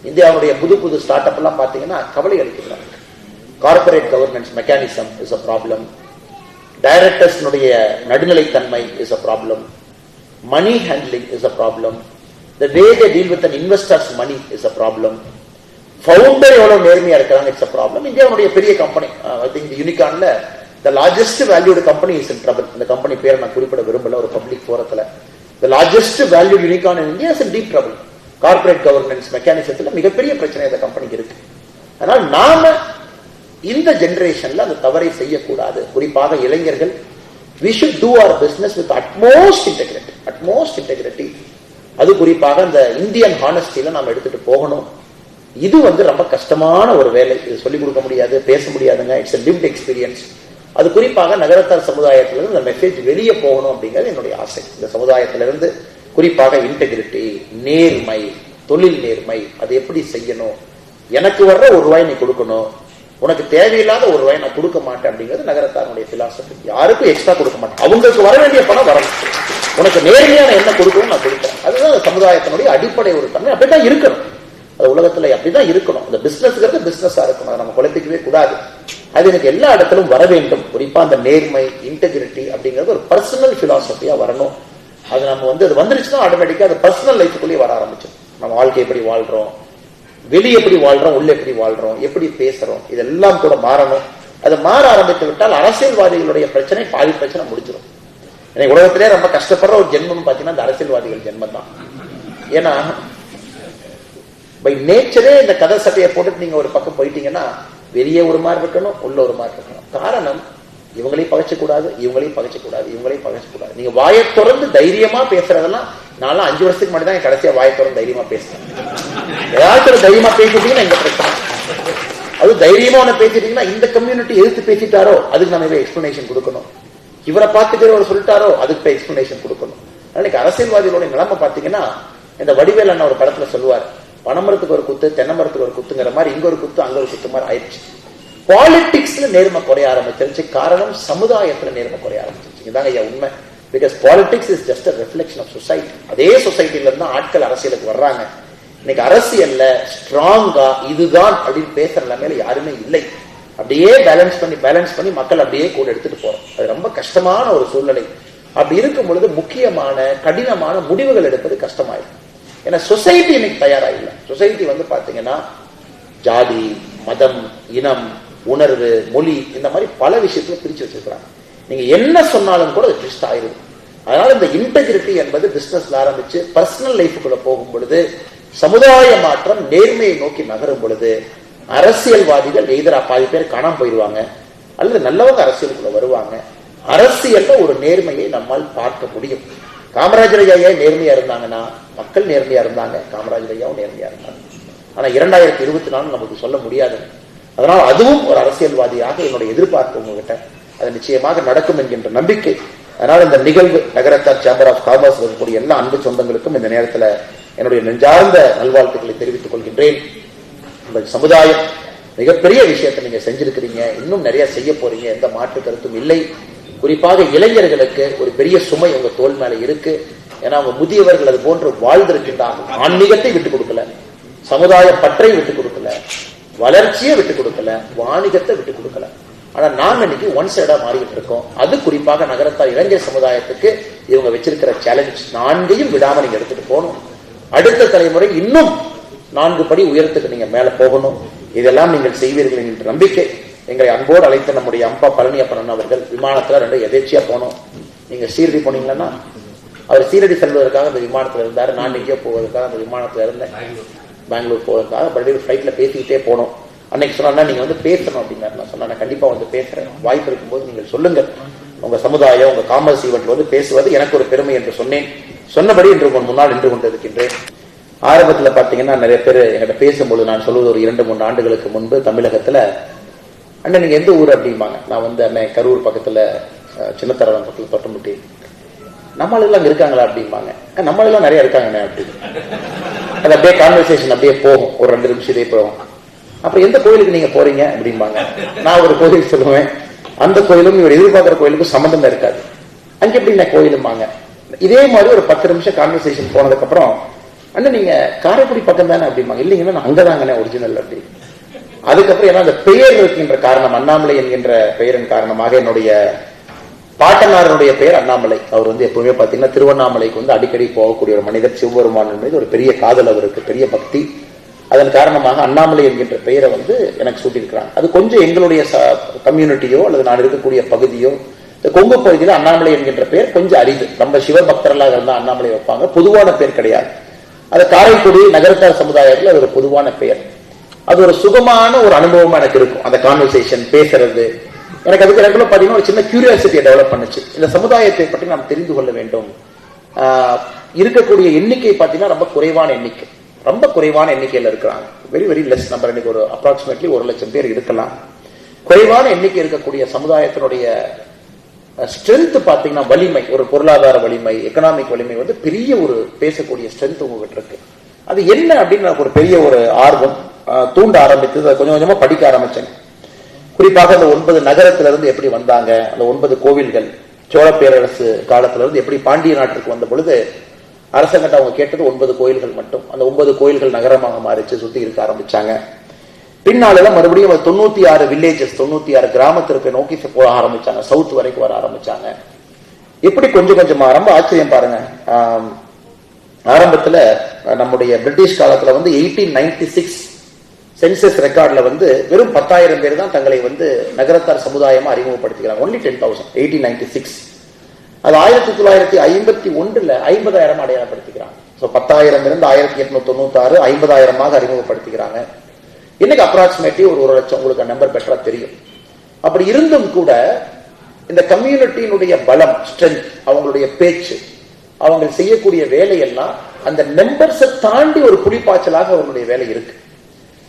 Speaker 1: இந்தியாவுடைய புது ஸ்டார்ட் அப் எல்லாம் பார்த்தீங்கன்னா கவலை அளிக்கிறாங்க. Corporate governance mechanism is a problem, டைரக்டர்ஸ்னுடைய நடுநிலைத்தன்மை is a problem, money handling is a problem, the way they deal with an investor's money is a problem, founder எவ்வளவு நேர்மையா இருக்கிறாங்க, இட்ஸ் அ ப்ராப்ளம். இந்தியாவுடைய பெரிய கம்பெனி, ஐ திங்க் யூனிகான்ல the largest valued company is in trouble. இந்த company பேரை நான் குறிப்பிட விரும்பல ஒரு பப்ளிக் ஃபோரத்துல. the largest valued unicorn in India is in deep trouble. Corporate governance மெக்கானிசத்துல மிகப்பெரிய பிரச்சனை இந்த கம்பெனிக்கு இருக்கு. அதனால நாம இந்த ஜெனரேஷன்ல அந்த தவறை செய்யக்கூடாது. குறிப்பாக இளைஞர்கள், we should do our business with utmost integrity. அது குறிப்பாக அந்த இந்தியன் ஹானஸ்டில நாம எடுத்துட்டு போகணும். இது வந்து ரொம்ப கஷ்டமான ஒரு வேலை. இது சொல்லிக் கொடுக்க முடியாது, பேச முடியாதுங்க. It's a lived experience. அது குறிப்பாக நகரத்தார் சமுதாயத்திலிருந்து இந்த மெசேஜ் வெளியே போகணும் அப்படிங்கிறது என்னுடைய ஆசை. இந்த சமுதாயத்திலிருந்து குறிப்பாக இன்டெகிரிட்டி, நேர்மை, தொழில் நேர்மை, அது எப்படி செய்யணும், எனக்கு வர்ற ₹1 நீ கொடுக்கணும், உனக்கு தேவையில்லாத ₹1 நான் கொடுக்க மாட்டேன் அப்படிங்கிறது நகரத்தாருடைய பிலாசபி. யாருக்கும் எக்ஸ்ட்ரா கொடுக்க மாட்டேன், அவங்களுக்கு வர வேண்டிய பணம் வரணும், உனக்கு நேர்மையான என்ன கொடுக்கணும் நான் கொடுப்பேன். அதுதான் சமுதாயத்தினுடைய அடிப்படை ஒரு தன்மை. அப்படிதான் இருக்கணும். அது உலகத்துல அப்படிதான் இருக்கணும். இந்த பிசினஸ்ங்கிறது பிசினஸா இருக்கணும், அதை நம்ம குழப்பிக்கவே கூடாது. அது எனக்கு எல்லா இடத்திலும் வர வேண்டும். குறிப்பா அந்த நேர்மை, இன்டெகிரிட்டி அப்படிங்கிறது ஒரு பர்சனல் பிலாசபியா வரணும். அது நம்ம வந்து அது வந்துருச்சுன்னா ஆட்டோமேட்டிக்கா அது பர்சனல் லைஃபுக்குள்ளேயே வர ஆரம்பிச்சிடும். நம்ம வாழ்க்கை எப்படி வாழ்றோம், வெளியே எப்படி வாழ்றோம், உள்ள எப்படி வாழ்றோம், எப்படி பேசுறோம், இதெல்லாம் கூட மாறணும். அது மாற ஆரம்பித்து விட்டால் அரசியல்வாதிகளுடைய பிரச்சனை பாதி பிரச்சனை முடிச்சிடும். எனக்கு உலகத்திலே ரொம்ப கஷ்டப்படுற ஒரு ஜென்மம் பாத்தீங்கன்னா இந்த அரசியல்வாதிகள் ஜென்மம் தான். ஏன்னா பை நேச்சரே இந்த கதை சட்டையை போட்டு நீங்க ஒரு பக்கம் போயிட்டீங்கன்னா வெளியே ஒரு மாதிரி இருக்கணும், உள்ள ஒரு மாதிரி இருக்கணும். காரணம், இவங்களையும் பகைச்சக்கூடாது, இவங்களையும் பகைச்சக்கூடாது, இவங்களையும் பகைச்சக்கூடாது. நீங்க வாயை திறந்து தைரியமா பேசுறதெல்லாம் நான் 5 வருஷத்துக்கு முன்னாடி தான் கடைசியா வாயை திறந்து தைரியமா பேசுறேன். ஏதாச்சும் தைரியமா பேசிட்டீங்கன்னா எங்க பிரச்சனை. அது தைரியமா ஒண்ணு பேசிட்டீங்கன்னா இந்த கம்யூனிட்டி எதிர்த்து பேசிட்டாரோ அதுக்கு நம்ம எக்ஸ்பிளனேஷன் கொடுக்கணும். இவரை பார்த்துட்டு சொல்லிட்டாரோ அதுக்கு எக்ஸ்பிளனேஷன் கொடுக்கணும். அன்னைக்கு அரசியல்வாதிகளுடைய நிலைமை பாத்தீங்கன்னா, இந்த வடிவேல் அண்ணா ஒரு படத்துல சொல்லுவார், பனைமரத்துக்கு ஒரு குத்து, தென்னை மரத்துக்கு ஒரு குத்துங்கிற மாதிரி இங்க ஒரு குத்து அங்க ஒரு குத்து மாதிரி ஆயிடுச்சு. பாலிடிக்ஸ்ல நேர்மை குறைய ஆரம்பிச்சிருச்சு. காரணம், சமுதாயத்துல நேர்மை குறைய ஆரம்பிச்சிருச்சு. இதாங்க ஐயா உண்மை. Because politics is just a reflection of society. அதே சொசைட்டில இருந்து ஆட்கள் அரசியலுக்கு வர்றாங்க. இன்னைக்கு அரசியல்ல ஸ்ட்ராங்கா இதுதான் அப்படின்னு பேசுற நிலைமையில யாருமே இல்லை. அப்படியே பேலன்ஸ் பண்ணி மக்கள் அப்படியே கூட எடுத்துட்டு போறோம். அது ரொம்ப கஷ்டமான ஒரு சூழ்நிலை. அப்படி இருக்கும் பொழுது முக்கியமான கடினமான முடிவுகள் எடுப்பது கஷ்டமாயிடும். ஏன்னா சொசைட்டி இன்னைக்கு தயாரா இல்லை. சொசைட்டி பாத்தீங்கன்னா ஜாதி, மதம், இனம், உணர்வு, மொழி இந்த மாதிரி பல விஷயத்துல பிரிச்சு வச்சிருக்கிறாங்க. நீங்க என்ன சொன்னாலும் கூட அது ட்விஸ்ட் ஆயிருக்கு. அதனால இந்த இன்டெகிரிட்டி என்பது பிசினஸ்ல ஆரம்பிச்சு பர்சனல் லைஃபுக்குள்ள போகும் பொழுது, சமுதாய மாற்றம் நேர்மையை நோக்கி நகரும் பொழுது, அரசியல்வாதிகள் எதிரா பாதி பேர் காணாம போயிடுவாங்க, அல்லது நல்லவங்க அரசியலுக்குள்ள வருவாங்க. அரசியல்ல ஒரு நேர்மையை நம்மால் பார்க்க முடியும். காமராஜர் ஐயா நேர்மையா இருந்தாங்கன்னா மக்கள் நேர்மையா இருந்தாங்க, காமராஜர் ஐயாவும் நேர்மையா இருந்தாங்க. ஆனா 2024 நமக்கு சொல்ல முடியாது. அதனால் அதுவும் ஒரு அரசியல்வாதியாக என்னுடைய எதிர்பார்ப்பு உங்ககிட்ட அது நிச்சயமாக நடக்கும் என்கின்ற நம்பிக்கை. அதனால் இந்த நிகழ்வு நகரத்தார் சேம்பர் ஆஃப் காமர்ஸ் இருக்கக்கூடிய எல்லா அன்பு சொந்தங்களுக்கும் இந்த நேரத்தில் என்னுடைய நெஞ்சார்ந்த நல்வாழ்த்துக்களை தெரிவித்துக் கொள்கின்றேன். உங்கள் சமுதாயம் மிகப்பெரிய விஷயத்தை நீங்க செஞ்சிருக்கிறீங்க, இன்னும் நிறைய செய்ய போறீங்க, எந்த மாற்று கருத்தும் இல்லை. குறிப்பாக இளைஞர்களுக்கு ஒரு பெரிய சுமை உங்க தோல் மேல இருக்கு. ஏன்னா அவங்க முதியவர்கள் அது போன்று வாழ்ந்திருக்கின்றார்கள். ஆன்மீகத்தை விட்டுக் கொடுக்கல, சமுதாய பற்றை விட்டுக் கொடுக்கல, வளர்ச்சியை விட்டுக் கொடுக்கல, வாணிகத்தை விட்டுக் கொடுக்கல. ஆனா நாங்க இன்னைக்கு ஒன் சைடா மாறிட்டு இருக்கோம். அது குறிப்பாக நகரத்தார் இளைஞர் சமுதாயத்துக்கு இவங்க வச்சிருக்கிற சேலஞ்ச் 4ஐயும் விடாம நீங்க எடுத்துட்டு போகணும். அடுத்த தலைமுறை இன்னும் 4 படி உயரத்துக்கு நீங்க மேல போகணும். இதெல்லாம் நீங்கள் செய்வீர்கள் என்கின்ற நம்பிக்கை. எங்களை அன்போடு அழைத்த நம்முடைய அம்பா பழனியப்பன் அவர்கள் விமானத்துல 2 எதேச்சியா போனோம். நீங்க சீரடி போனீங்கன்னா, அவர் சீரடி செல்வதற்காக அந்த விமானத்துல இருந்தாரு, நான் எங்கேயோ போவதற்காக அந்த விமானத்துல இருந்தேன். பெங்களூர் போவதற்காக மறுபடியும் ஃபிளைட்ல பேசிக்கிட்டே போனோம். அன்னைக்கு சொன்னா நீங்க பேசணும் அப்படின்னாரு. நான் சொன்னா நான் கண்டிப்பா பேசுறேன், வாய்ப்பு இருக்கும்போது நீங்கள் சொல்லுங்க. உங்க சமுதாயம், உங்க காமர்ஸ் ஈவெண்ட் பேசுவது எனக்கு ஒரு பெருமை என்று சொன்னேன். சொன்னபடி இன்று முன்னால் நின்று கொண்டிருக்கின்றேன். ஆரம்பத்துல பாத்தீங்கன்னா நிறைய பேர் என்கிட்ட பேசும்போது நான் சொல்வது ஒரு 2-3 ஆண்டுகளுக்கு முன்பு தமிழகத்துல, அண்ணன் நீங்க எந்த ஊர் அப்படிம்பாங்க. நான் அண்ணன் கரூர் பக்கத்துல சின்னத்தரவன் பக்கத்துல தொட்டமுட்டி. நம்மளெல்லாம் அங்க இருக்காங்களா அப்படிம்பாங்க. நம்மளெல்லாம் நிறைய இருக்காங்கண்ணே அப்படின்னு. அது அப்படியே கான்வர்சேஷன் அப்படியே போகும், ஒரு 2 நிமிஷத்தே போகும். அப்புறம் எந்த கோயிலுக்கு நீங்க போறீங்க அப்படிம்பாங்க. நான் ஒரு கோயிலுக்கு சொல்லுவேன். அந்த கோயிலும் இவர் எதிர்பார்க்கிற கோயிலுக்கும் சம்பந்தம் இருக்காது. அங்க எப்படி நான் கோயிலும்பாங்க. இதே மாதிரி ஒரு 10 நிமிஷம் கான்வர்சேஷன் போனதுக்கு அப்புறம், அண்ணன் நீங்க காரைக்குடி பக்கம் தானே அப்படிம்பாங்க. இல்லைங்கன்னா நான் அங்கதாங்கண்ணே ஒரிஜினல் அப்படி. அதுக்கப்புறம் ஏன்னா அந்த பெயர் இருக்கின்ற காரணம், அண்ணாமலை என்கின்ற பெயரின் காரணமாக என்னுடைய பாட்டனாருடைய பெயர் அண்ணாமலை. அவர் எப்பவுமே பாத்தீங்கன்னா திருவண்ணாமலைக்கு அடிக்கடி போகக்கூடிய ஒரு மனிதர். சிவபெருமான் மீது ஒரு பெரிய காதல் அவருக்கு, பெரிய பக்தி. அதன் காரணமாக அண்ணாமலை என்கின்ற பெயரை எனக்கு சூட்டியிருக்கிறாங்க. அது கொஞ்சம் எங்களுடைய கம்யூனிட்டியோ அல்லது நான் இருக்கக்கூடிய பகுதியோ, இந்த கொங்கு பகுதியில் அண்ணாமலை என்கின்ற பெயர் கொஞ்சம் அரிது. ரொம்ப சிவபக்தர்களாக இருந்தால் அண்ணாமலை வைப்பாங்க, பொதுவான பெயர் கிடையாது. அது காரைக்குடி நகரத்தார் சமுதாயத்தில் அது ஒரு பொதுவான பெயர். அது ஒரு சுகமான ஒரு அனுபவமா எனக்கு இருக்கும். அந்த கான்வர்சேஷன் பேசுறது எனக்கு அதுக்கு எனக்குள்ள பாத்தீங்கன்னா ஒரு சின்ன கியூரியாசிட்டியை டெவலப் பண்ணுச்சு. இந்த சமுதாயத்தை பற்றி நாம் தெரிந்து கொள்ள வேண்டும். இருக்கக்கூடிய எண்ணிக்கை பாத்தீங்கன்னா ரொம்ப குறைவான எண்ணிக்கை, ரொம்ப குறைவான எண்ணிக்கையில் இருக்கிறாங்க. Very very less number. இன்னைக்கு ஒரு அப்ராக்சிமேட்லி 1 லட்சம் பேர் இருக்கலாம். குறைவான எண்ணிக்கை இருக்கக்கூடிய சமுதாயத்தினுடைய ஸ்ட்ரென்த் பாத்தீங்கன்னா வலிமை, ஒரு பொருளாதார வலிமை, எக்கனாமிக் வலிமை பெரிய ஒரு பேசக்கூடிய ஸ்ட்ரென்த் உங்ககிட்ட இருக்கு. அது என்ன அப்படின்னு எனக்கு ஒரு பெரிய ஒரு ஆர்வம் தூண்ட ஆரம்பித்தது. கொஞ்சம் கொஞ்சமா படிக்க ஆரம்பிச்சேன். குறிப்பாக அந்த 9 நகரத்திலிருந்து எப்படி வந்தாங்க, அந்த 9 கோவில்கள் சோழ பேரரசு காலத்திலிருந்து எப்படி பாண்டிய நாட்டிற்கு வந்த பொழுது அரசங்கிட்ட அவங்க கேட்டது 9 கோயில்கள் மட்டும். அந்த 9 கோயில்கள் நகரமாக மாறிச்சு, சுத்தி இருக்க ஆரம்பிச்சாங்க. பின்னால மறுபடியும் 96 வில்லேஜஸ், 96 கிராமத்திற்கு நோக்கி போக ஆரம்பிச்சாங்க, சவுத் வரைக்கும் வர ஆரம்பிச்சாங்க. எப்படி கொஞ்சம் கொஞ்சமா, ரொம்ப ஆச்சரியம் பாருங்க. ஆரம்பத்துல நம்முடைய பிரிட்டிஷ் காலத்துல 1896 சென்சஸ் ரெக்கார்ட்ல வந்து வெறும் 10,000 பேர் தான் தங்களை வந்து நகரத்தார் சமுதாயமா அறிமுகப்படுத்திக்கிறாங்க. ஒன்லி 10,000 1896. அது 1951 50,000 அடையாளப்படுத்திக்கிறாங்க. 10,000 இருந்து 1896 50,000 அறிமுகப்படுத்திக்கிறாங்க. இன்னைக்கு அப்ராக்சிமேட்லி ஒரு 1,00,000 உங்களுக்கு நம்பர் பெட்டரா தெரியும். அப்படி இருந்தும் கூட இந்த கம்யூனிட்டியினுடைய பலம், ஸ்ட்ரென்த், அவங்களுடைய பேச்சு, அவங்க செய்யக்கூடிய வேலையெல்லாம் அந்த நம்பர்ஸை தாண்டி ஒரு புலிப்பாய்ச்சலாக அவங்களுடைய வேலை இருக்கு.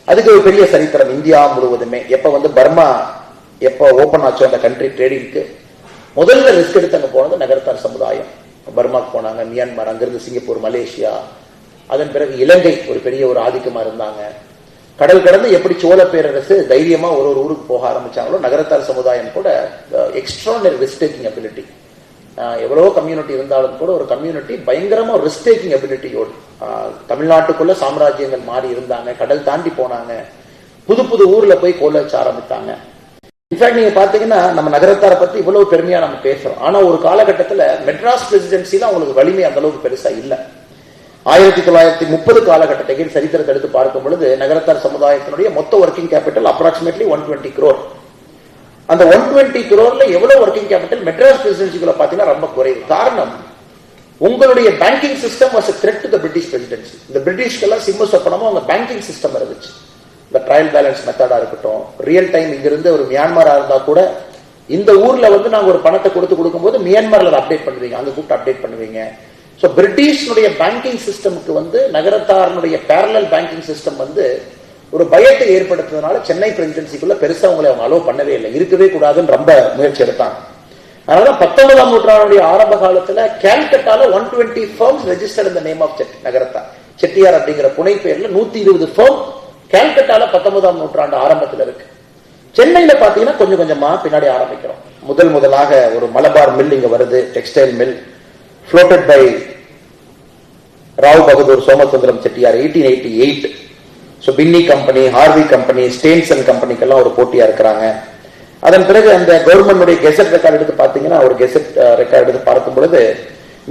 Speaker 1: அதுக்கு ஒரு பெரிய சரித்திரம் இந்தியா முழுவதுமே. எப்ப வந்து பர்மா எப்ப ஓபன் ஆச்சோ அந்த கண்ட்ரி ட்ரேடிங்க்கு முதல்ல ரிஸ்க் எடுத்து அங்க போனது நகரத்தார் சமுதாயம். பர்மாக்கு போனாங்க, மியான்மர், அங்கிருந்து சிங்கப்பூர், மலேசியா, அதன் பிறகு இலங்கை ஒரு பெரிய ஒரு ஆதிக்கமா இருந்தாங்க. கடல் கடந்து எப்படி சோழ பேரரசு தைரியமா ஒரு ஒரு ஊருக்கு போக ஆரம்பிச்சாங்களோ நகரத்தார் சமுதாயம் கூட எக்ஸ்ட்ரானரி ரிஸ்க் டேக்கிங் அபிலிட்டி. எவ்வளவோ கம்யூனிட்டி இருந்தாலும் கூட ஒரு கம்யூனிட்டி பயங்கரமா ரிஸ்க் டேக்கிங் அபிலிட்டியோடு தமிழ்நாட்டுக்குள்ள சாம்ராஜ்யங்கள் மாறி இருந்தாங்க, கடல் தாண்டி போனாங்க, புது புது ஊர்ல போய் கோல வச்ச ஆரம்பித்தாங்க. இன்ஃபேக்ட் நீங்க பாத்தீங்கன்னா நம்ம நகரத்தாரை பத்தி இவ்வளவு பெருமையா நம்ம பேசுறோம். ஆனா ஒரு காலகட்டத்தில் மெட்ராஸ் பிரசிடென்சில அவங்களுக்கு வலிமை அந்த அளவுக்கு பெருசா இல்ல. 1930 காலகட்டத்தை சரித்திரத்தை எடுத்து பார்க்கும் பொழுது நகரத்தார் சமுதாயத்தினுடைய மொத்த ஒர்க்கிங் கேபிட்டல் அப்ராக்சிமேட்லி 120 crore. அந்த 120 crore எவ்வளவு ஒர்க்கிங் கேபிட்டல் மெட்ராஸ் பிரசிடென்சிக்குள்ள பாத்தீங்கன்னா ரொம்ப குறைவு. காரணம், உங்களுடைய banking system was a threat to the British presidency. இந்த பிரிட்டிஷ்கெல்லாம் சிம்ம சொப்பனமா அவங்க பேங்கிங் சிஸ்டம் இருந்துச்சு. இந்த ட்ரையல் பேலன்ஸ் மெத்தடா இருக்கட்டும், ரியல் டைம் இங்கிருந்து ஒரு மியான்மரா இருந்தா கூட இந்த ஊர்ல வந்து நாங்க ஒரு பணத்தை கொடுக்கும்போது மியான்மர்ல அப்டேட் பண்ணுவீங்க, அங்க கூப்பிட்டு அப்டேட் பண்ணுவீங்க. சோ பிரிட்டிஷ்னுடைய பேங்கிங் சிஸ்டமுக்கு வந்து நகரத்தாரனுடைய பேரலல் பேங்கிங் சிஸ்டம் வந்து ஒரு பயத்தை ஏற்படுத்துறதுனால சென்னை பிரசிடென்சிக்குள்ள பெருசா அவங்களை அவங்க அலோவ் பண்ணவே இல்லை, இருக்கவே கூடாதுன்னு ரொம்ப முயற்சி எடுத்தாங்க. அதனால 19ஆம் நூற்றாண்டுடைய ஆரம்ப காலத்துல கால்கட்டால 120 firms registered in the name of நகரத்தார். செட்டியார் அப்படிங்கிற புனை பேர்ல 120 firm கால்கட்டால 19ஆம் நூற்றாண்டு ஆரம்பத்தில் இருக்கு. சென்னையில பாத்தீங்கன்னா கொஞ்சம் கொஞ்சமா பின்னாடி ஆரம்பிக்கிறோம். முதலாக ஒரு மலபார் மில் இங்க வருது, textile mill, floated by Rao Bahadur Somasundaram Chettiar 1888. So பின்னி கம்பெனி, ஹார்வி கம்பெனி, ஸ்டேன்சன் கம்பெனிக்கெல்லாம் ஒரு போட்டியா இருக்கிறாங்க. அதன் பிறகு அந்த கவர்மெண்ட் கெசட் ரெக்கார்டு எடுத்து பாத்தீங்கன்னா ஒரு கெசட் ரெக்கார்டு எடுத்து பார்க்கும் பொழுது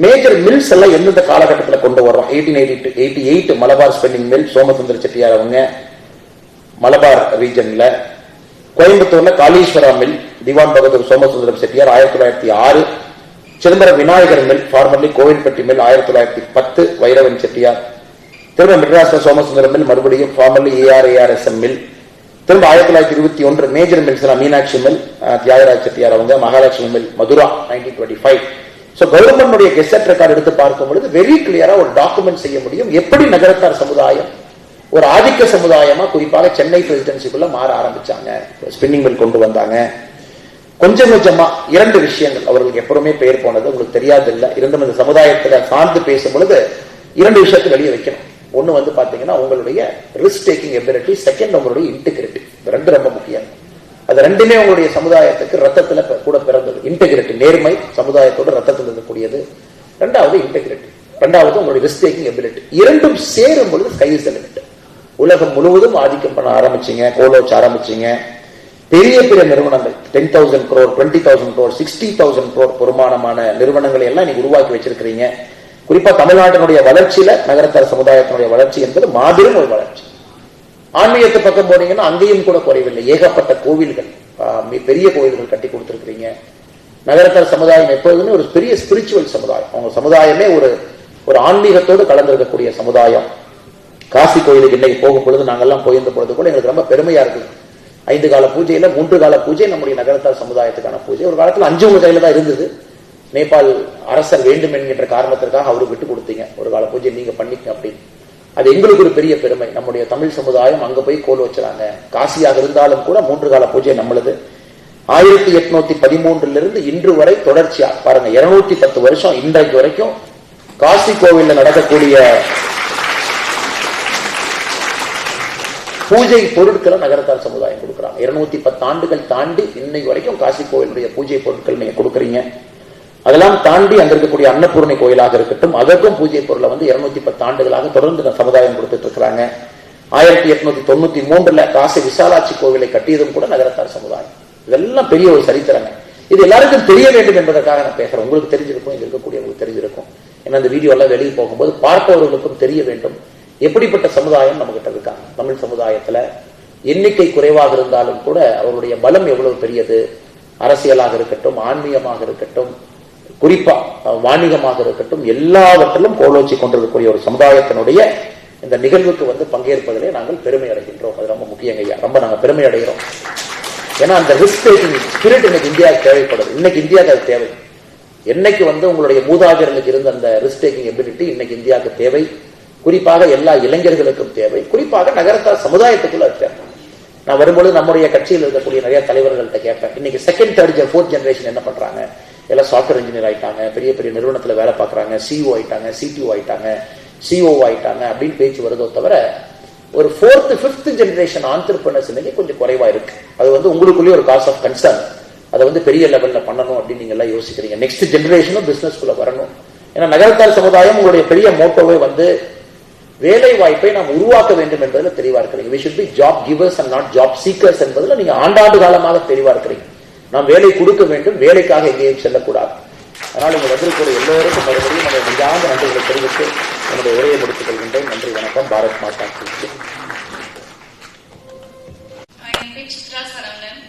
Speaker 1: மேஜர் மில்ஸ் எல்லாம் எந்தெந்த காலகட்டத்தில் கொண்டு வர்றோம். 1888 மலபார் ஸ்பின்னிங் மில், சோமசுந்தர செட்டியார் அவங்க மலபார் ரீஜன்ல. கோயம்புத்தூர்ல Kaleeswara mill, Diwan Bahadur Somasundaram Chettiar 1906. Chidambaram Vinayagar mill, formerly Kovilpatti mill 1910 Vairavan Chettiar. திரும்ப மெட்ராஸ் சோமசுந்தரம் மில், மறுபடியும் ஃபார்மர்லி ARARSM மில். திரும்ப 1921 major mills Meenakshi mill, Thiagaraj Chettiar அவங்க, Mahalakshmi mill, Madura 1925. So government gazette record எடுத்து பார்க்கும் பொழுது வெரி கிளியரா ஒரு டாக்குமெண்ட் செய்ய முடியும் எப்படி நகரத்தார் சமுதாயம் ஒரு ஆதிக்க சமுதாயமா குறிப்பாக சென்னை பிரசிடென்சிக்குள்ள மாற ஆரம்பிச்சாங்க. ஸ்பின்னிங் மில் கொண்டு வந்தாங்க. கொஞ்சம் கொஞ்சமா 2 விஷயங்கள் அவர்களுக்கு எப்பவுமே பெயர் போனது உங்களுக்கு தெரியாது இல்ல. இருந்தும் இந்த சமுதாயத்துல சார்ந்து பேசும் பொழுது 2 விஷயத்தை வெளியே வைக்கணும். ஒண்ணு வந்து பாத்தீங்கன்னா உங்களுடைய ரிஸ்க் டேக்கிங் எபிலிட்டி, செகண்ட் உங்களுடைய இன்டெகிரிட்டி. 2 ரொம்ப முக்கியம். அது 2மே உங்களுடைய சமுதாயத்துக்கு ரத்தத்துல கூட பிறந்தது. இன்டெகிரிட்டி, நேர்மை, சமுதாயத்தோட ரத்தத்தில் இருக்கக்கூடியது. 2வது இன்டெகிரிட்டி, 2வது உங்களுடைய ரிஸ்க் டேக்கிங் எபிலிட்டி. 2ம் சேரும் பொழுது ஸ்கை இஸ் தி லிமிட். உலகம் முழுவதும் ஆதிக்கம் பண்ண ஆரம்பிச்சீங்க, கோலோச் ஆரம்பிச்சீங்க. பெரிய பெரிய நிறுவனங்கள் 10,000 crore, 20,000 crore, 60,000 crore பெருமானமான நிறுவனங்களை எல்லாம் நீங்க உருவாக்கி வச்சிருக்கிறீங்க. குறிப்பா தமிழ்நாட்டினுடைய வளர்ச்சியில நகரத்தார் சமுதாயத்தினுடைய வளர்ச்சி என்பது மாபெரும் ஒரு வளர்ச்சி. ஆன்மீகத்து பக்கம் போனீங்கன்னா அங்கேயும் கூட குறைவில்லை. ஏகப்பட்ட கோவில்கள், பெரிய கோவில்கள் கட்டி கொடுத்திருக்கிறீங்க. நகரத்தார் சமுதாயம் எப்போதுமே ஒரு பெரிய ஸ்பிரிச்சுவல் சமுதாயம். அவங்க சமுதாயமே ஒரு ஆன்மீகத்தோடு கலந்திருக்கக்கூடிய சமுதாயம். காசி கோயிலுக்கு இன்னைக்கு போகும் பொழுது நாங்கெல்லாம் போயிருந்த பொழுது கூட எங்களுக்கு ரொம்ப பெருமையா இருக்குது. 5 கால பூஜையில 3 கால பூஜை நம்முடைய நகரத்தார் சமுதாயத்துக்கான பூஜை. ஒரு காலத்துல 5 உங்க கையில தான் இருந்தது. நேபாள் அரசர் வேண்டும் என்கின்ற காரணத்திற்காக அவருக்கு விட்டு கொடுத்தீங்க, ஒரு கால பூஜை நீங்க பண்ணிக்க அப்படின்னு. அது எங்களுக்கு ஒரு பெரிய பெருமை. நம்முடைய தமிழ் சமுதாயம் அங்க போய் கோல் வச்சுறாங்க. காசியாக இருந்தாலும் கூட 3 கால பூஜை நம்மளது. 1813 இன்று வரை தொடர்ச்சியா பாருங்க 210 வருஷம் இன்றைக்கு வரைக்கும் காசி கோவில்ல நடக்கக்கூடிய பூஜை பொருட்களை நகரத்தார் சமுதாயம் கொடுக்குறாங்க. 210 ஆண்டுகள் தாண்டி இன்னைக்கு வரைக்கும் காசி கோவிலுடைய பூஜை பொருட்கள் நீங்க கொடுக்குறீங்க. அதெல்லாம் தாண்டி அங்க இருக்கக்கூடிய அன்னபூர்ணி கோயிலாக இருக்கட்டும், அதற்கும் பூஜை பொருளை வந்து 210 ஆண்டுகளாக தொடர்ந்து சமுதாயம் கொடுத்துட்டு இருக்கிறாங்க. 1893 காசி விசாலாட்சி கோவிலை கட்டியதும் கூட நகரத்தார் சமுதாயம். இதெல்லாம் பெரிய ஒரு சரித்திரங்க. இது எல்லாருக்கும் தெரிய வேண்டும் என்பதற்காக நான் பேசுறேன். உங்களுக்கு தெரிஞ்சிருக்கும், இங்க இருக்கக்கூடியவங்களுக்கு தெரிஞ்சிருக்கும். ஏன்னா இந்த வீடியோ எல்லாம் வெளியே போகும்போது பார்ப்பவர்களுக்கும் தெரிய வேண்டும் எப்படிப்பட்ட சமுதாயம் நம்ம கிட்ட இருக்காங்க. தமிழ் சமுதாயத்துல எண்ணிக்கை குறைவாக இருந்தாலும் கூட அவருடைய பலம் எவ்வளவு பெரியது, அரசியலாக இருக்கட்டும், ஆன்மீகமாக இருக்கட்டும், குறிப்பா வாணிகமாக இருக்கட்டும், எல்லாவற்றிலும் கோலோச்சி கொண்டிருக்கக்கூடிய ஒரு சமுதாயத்தினுடைய இந்த நிகழ்வுக்கு வந்து பங்கேற்பதிலே நாங்கள் பெருமை அடைகின்றோம். அது ரொம்ப முக்கியங்க ஐயா, ரொம்ப நாங்கள் பெருமை அடைகிறோம். ஏன்னா அந்த ரிஸ்க் டேக்கிங் ஸ்பிரிட் இன்னைக்கு இந்தியாவுக்கு தேவைப்படுது. இன்னைக்கு இந்தியாவுக்கு அது தேவை. என்னைக்கு வந்து உங்களுடைய மூதாதையர்களுக்கு இருந்த அந்த ரிஸ்க் டேக்கிங் எபிலிட்டி இன்னைக்கு இந்தியாவுக்கு தேவை. குறிப்பாக எல்லா இளைஞர்களுக்கும் தேவை. குறிப்பாக நகரத்தார் சமுதாயத்துக்குள்ள அது தேவை. நான் வரும்போது நம்முடைய கட்சியில் இருக்கக்கூடிய நிறைய தலைவர்கள்ட்ட கேட்பேன், இன்னைக்கு செகண்ட், தேர்ட், ஃபோர்த் ஜெனரேஷன் என்ன பண்றாங்க? எல்லாம் சாஃப்ட்வேர் இன்ஜினியர் ஆயிட்டாங்க, பெரிய பெரிய நிறுவனத்தில் வேலை பார்க்குறாங்க, சிஓ ஆயிட்டாங்க, சிடிஓ ஆயிட்டாங்க, சிஓ ஆயிட்டாங்க அப்படின்னு பேச்சு வருதோ தவிர ஒரு ஃபோர்த், ஃபிஃப்த் ஜெனரேஷன் ஆண்டர்பிரினர்ஸ் இன்னைக்கு கொஞ்சம் குறைவா இருக்கு. அது வந்து உங்களுக்குள்ளேயே ஒரு காஸ் ஆஃப் கன்சர்ன். அதை வந்து பெரிய லெவல்ல பண்ணணும் அப்படின்னு நீங்க எல்லாம் யோசிக்கிறீங்க. நெக்ஸ்ட் ஜெனரேஷனும் பிசினஸ்குள்ள வரணும். ஏன்னா நகரத்தார் சமுதாயம் உங்களுடைய பெரிய மோட்டோவே வந்து வேலை வாய்ப்பை நாம் உருவாக்க வேண்டும் என்பதில் தெளிவா இருக்கிறீங்க. we should be job givers and not job seekers என்பதில் நீங்க ஆண்டாண்டு காலமாக தெளிவா இருக்கிறீங்க. நாம் வேலை கொடுக்க வேண்டும், வேலைக்காக எங்கேயும் செல்லக்கூடாது. அதனால் இங்க வந்திருக்கிற எல்லோருக்கும் மறுபடியும் நம்முடைய நெஞ்சார்ந்த நன்றிகளை தெரிவித்து என்னுடைய உரையை முடித்துக் கொள்கின்றேன். நன்றி, வணக்கம். பாரத் மாதா கி ஜெய்.
Speaker 2: சித்ரா சரவணன்.